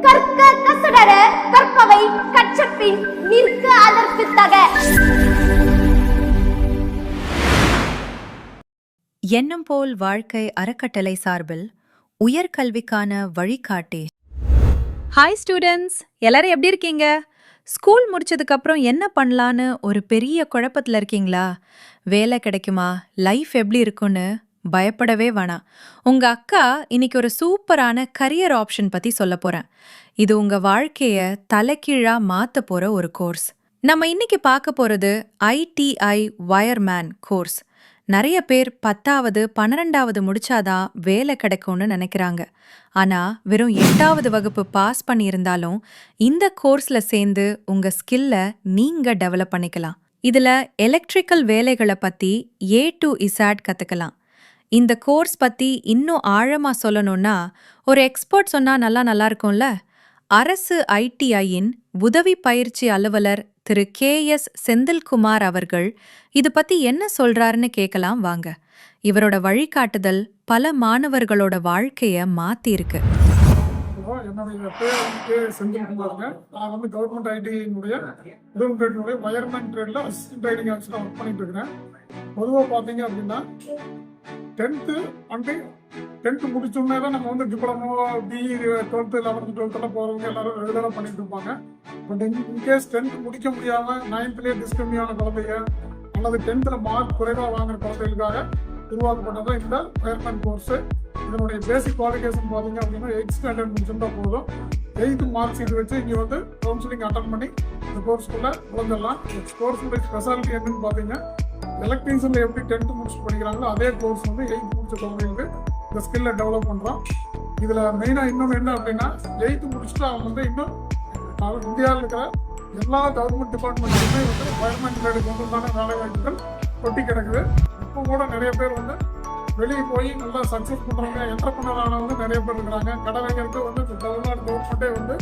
கற்க கசடர கற்பவை கற்றபின் நிற்க அதற்கு தக. எண்ணம் போல் வாழ்க்கை அறக்கட்டளை சார்பில் உயர்கல்விக்கான வழிகாட்டி. ஹாய் ஸ்டூடெண்ட்ஸ், எல்லாரும் எப்படி இருக்கீங்க? ஸ்கூல் முடிச்சதுக்கு அப்புறம் என்ன பண்ணலான்னு ஒரு பெரிய குழப்பத்தில் இருக்கீங்களா? வேலை கிடைக்குமா, லைஃப் எப்படி இருக்குன்னு பயப்படவே வேணாம். உங்க அக்கா இன்னைக்கு ஒரு சூப்பரான கரியர் ஆப்ஷன் பத்தி சொல்ல போறேன். இது உங்க வாழ்க்கைய தலைகீழா மாத்த போற ஒரு கோர்ஸ். நம்ம இன்னைக்கு பார்க்க போறது ITI வயர்மேன் கோர்ஸ். நிறைய பேர் 10வது 12வது முடிச்சாதான் வேலை கிடைக்கும்னு நினைக்கிறாங்க. ஆனா வெறும் 8வது வகுப்பு பாஸ் பண்ணியிருந்தாலும் இந்த கோர்ஸ்ல சேர்ந்து உங்க ஸ்கில்ல நீங்க டெவலப் பண்ணிக்கலாம். இதுல எலக்ட்ரிக்கல் வேலைகளை பத்தி A to Z கத்துக்கலாம். இந்த கோர்ஸ் பத்தி இன்னும் ஆழமா சொல்லணும்னா ஒரு எக்ஸ்பர்ட் சொன்னா நல்லா இருக்கும்ல. அரசு ITIயின் உதவி பயிற்சி அலுவலர் திரு KS செந்தில்குமார் அவர்கள் இது பத்தி என்ன சொல்றாருன்னு கேட்கலாம் வாங்க. இவரோட வழிகாட்டுதல் பல மாணவர்களோட வாழ்க்கைய மாத்தி இருக்கு. என்னுடைய பேர் செந்தில்குமாருங்க. நான் கவர்மெண்ட் ஐடியினுடைய ட்ரேடினுடைய வயர்மேன் ட்ரேட்ல அசிஸ்டன்ட் ட்ரைனிங் ஆஃபீஸரா ஒர்க் பண்ணிட்டு இருக்கிறேன். பொதுவாக பார்த்தீங்க அப்படின்னா 10th முடிச்சோடனே தான் நம்ம diploma, BE, 12th, 11th, 12th போகிறவங்க எல்லாரும் ரெகுலராக பண்ணிட்டு இருப்பாங்க. பட் இன்கேஸ் 10th முடிக்க முடியாமல் 9thலேயே டிஸ்கன்டினியூ ஆன குழந்தைங்க அல்லது 10th மார்க் குறைவாக வாங்குற குழந்தைகளுக்காக உருவாக்கப்பட்டது இந்த வயர்மேன் கோர்ஸு. இதனுடைய பேசிக் குவாலிஃபிகேஷன் பார்த்தீங்க அப்படின்னா 8th ஸ்டாண்டர்ட் முடிச்சிருந்தா போதும். 8th மார்க் ஷீட் வச்சு இங்கே கவுன்சிலிங் அட்டன் பண்ணி இந்த கோர்ஸ்குள்ளே விழுந்துடலாம். கோர்ஸுடைய ஸ்பெஷாலிட்டி என்னன்னு பார்த்தீங்க, எலக்ட்ரீஷியனில் எப்படி 10th முடிச்சு படிக்கிறாங்களோ அதே கோர்ஸ் 8th முடிச்ச குழந்தைங்களுக்கு இந்த ஸ்கில்லை டெவலப் பண்ணுறோம். இதில் மெயினாக இன்னொன்று என்ன அப்படின்னா 8th முடிச்சுட்டு அவங்க இன்னும் இந்தியாவில் இருக்கிற எல்லா கவர்மெண்ட் டிபார்ட்மெண்ட்லையுமே வயர்மேன் ட்ரேடுக்கு உண்டான வேலை வாய்ப்புகள் கொட்டி கிடக்குது. இப்போ கூட நிறைய பேர் வெளியே போய் நல்லா சக்ஸஸ் பண்ணுறவங்க, என்டர்பிரனர் ஆனவங்க நிறைய பேர் இருக்கிறாங்க. கடை வைக்கிறதுக்கு தமிழ்நாடு கவர்மெண்ட்டே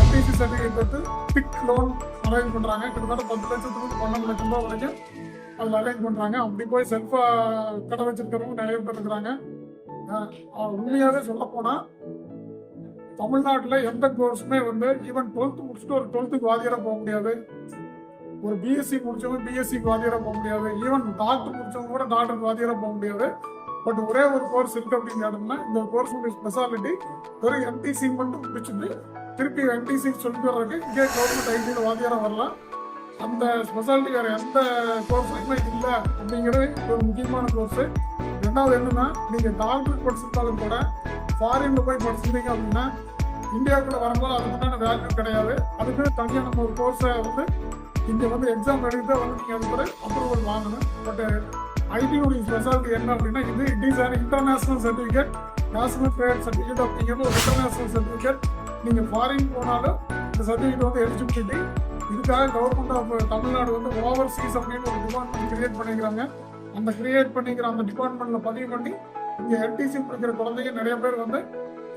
FTC சர்டிஃபிகேட் எடுத்து பிக் லோன் அரேஞ்ச் பண்ணுறாங்க. கிட்டத்தட்ட 10 லட்சத்துக்கு 12 லட்சம் ரூபா வரைக்கும் அதில் அரேஞ்ச் பண்ணுறாங்க. அப்படி போய் செல்ஃபாக கடை வச்சிருக்கிறவங்க நிறைய பேர் இருக்கிறாங்க. உண்மையாகவே சொல்ல போனால் தமிழ்நாட்டில் எந்த கோர்ஸுமே ஈவன் 12th முடிச்சுட்டு ஒரு 12th வாதியாராக போக முடியாது. ஒரு BSc முடிச்சவங்க BSc வாதியாராக போக முடியாது. ஈவன் டாக்டர் முடிச்சவங்க கூட டாக்டர் வாதியாராக போக முடியாது. பட் ஒரே ஒரு கோர்ஸ் இருக்கு அப்படின்னு கேட்டோம்னா இந்த கோர்ஸுடைய ஸ்பெஷாலிட்டி வெறும் MTC மட்டும் முடிச்சுட்டு திருப்பி MTC சொல்லிட்டு வர்றதுக்கு இங்கே கவர்மெண்ட் ஐடியில் வாதியாராக வரலாம். அந்த ஸ்பெஷாலிட்டி வேறு எந்த கோர்ஸுமே இல்லை அப்படிங்கிறது ஒரு முக்கியமான கோர்ஸு. ரெண்டாவது என்னன்னா, நீங்கள் டாக்டர் படிச்சிருந்தாலும் கூட ஃபாரின்ல போய் படிச்சிருந்தீங்க அப்படின்னா இந்தியாவுக்குள்ள வரும்போது அதுக்குண்டான வேல்யூ கிடையாது. அதுக்கு தனியாக நம்ம ஒரு கோர்ஸை இங்கே எக்ஸாம் எழுதி தான் நீங்கள் அதுக்கு அப்ரூவல் வாங்கணும். பட் ஐடியோடைய ஸ்பெஷாலிட்டி என்ன அப்படின்னா it is an international certificate, national trade certificate அப்படிங்கிறது ஒரு இன்டர்நேஷனல் சர்டிஃபிகேட். நீங்கள் ஃபாரின் போனாலும் இந்த சர்டிஃபிகேட் எலிஜிபிலிட்டி. இதுக்காக கவர்மெண்ட் ஆஃப் தமிழ்நாடு ஓவர்சீஸ் அப்படின்னு ஒரு டிபார்ட்மெண்ட் கிரியேட் பண்ணிக்கிறாங்க. அந்த கிரியேட் பண்ணிக்கிற அந்த டிபார்ட்மெண்ட்ல பதிவு பண்ணி இங்கே MTC படிக்கிற குழந்தைங்க நிறைய பேர்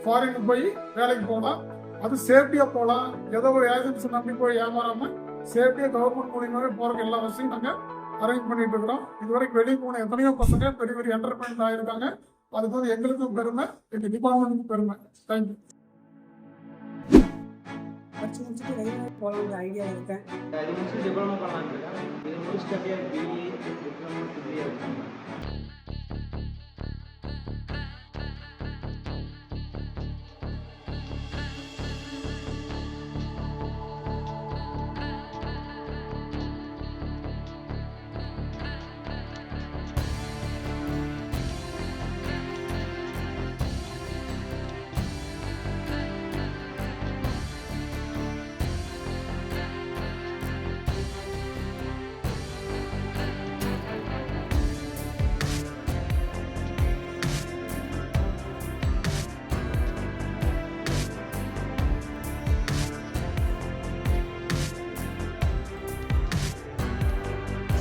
ஃபாரினுக்கு போய் வேலைக்கு போகலாம். அது சேஃப்டியாக போகலாம். ஏதோ ஒரு ஏஜென்சி நம்பி போய் ஏமாறாமல் சேஃப்டியாக கவர்மெண்ட் மூலியமாகவே போகிறக்கு எல்லா வசதியும் நாங்கள் அரேஞ்ச் பண்ணிட்டு இருக்கிறோம். இதுவரைக்கும் வெளியே போன எத்தனையோ பசங்க பெரிய பெரிய என்டர்பிரைஸ் ஆகிருக்காங்க. அதுக்கு எங்களுக்கும் பெருமை, எங்கள் டிபார்ட்மெண்ட்டுக்கும் பெருமை. தேங்க்யூ. படிச்சு முடிச்சுட்டு ரெகுலராக போகலாங்கிற ஐடியா இருக்கேன். இது முடிச்சு டிப்ளமோ பண்ணலான்னு இருக்கேன். இது முடிச்சுட்டு அப்படியே BE, டிப்ளமோ, டிகிரி இருக்கேன்.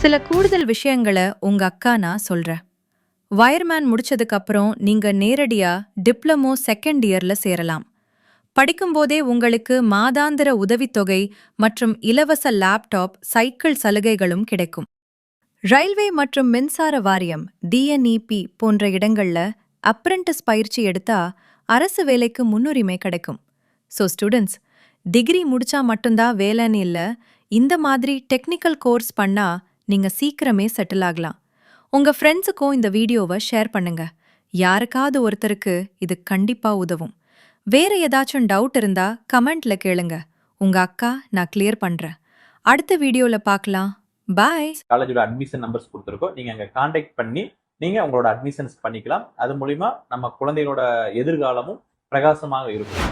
சில கூடுதல் விஷயங்களை உங்க அக்கா நான் சொல்றேன். வயர்மேன் முடிச்சதுக்கு அப்புறம் நீங்க நேரடியா டிப்ளமோ 2nd இயர்ல சேரலாம். படிக்கும்போதே உங்களுக்கு மாதாந்திர உதவித்தொகை மற்றும் இலவச லேப்டாப், சைக்கிள் சலுகைகளும் கிடைக்கும். ரயில்வே மற்றும் மின்சார வாரியம் DNEP போன்ற இடங்கள்ல அப்ரெண்டிஸ் பயிற்சி எடுத்தா அரசு வேலைக்கு முன்னுரிமை கிடைக்கும். ஸோ ஸ்டூடெண்ட்ஸ், டிகிரி முடிச்சா மட்டும்தான் வேலைன்னு இல்லை, இந்த மாதிரி டெக்னிக்கல் கோர்ஸ் பண்ணா நீங்க சீக்கிரமே செட்டில் ஆகலாம். உங்க ஃப்ரெண்ட்ஸுக்கும் இந்த வீடியோவை ஷேர் பண்ணுங்க. யாருக்காவது ஒருத்தருக்கு இது கண்டிப்பா உதவும். வேற ஏதாச்சும் டவுட் இருந்தா கமெண்ட்ல கேளுங்க. உங்க அக்கா நான் கிளியர் பண்றேன். அடுத்த வீடியோல பார்க்கலாம். பாய். காலேஜோட அட்மிஷன் நம்பர்ஸ் கொடுத்துருக்கோம். நீங்க அங்க கான்டாக்ட் பண்ணி நீங்க உங்களோட அட்மிஷன்ஸ் பண்ணிக்கலாம். அது மூலியமா நம்ம குழந்தைகளோட எதிர்காலமும் பிரகாசமாக இருக்கும்.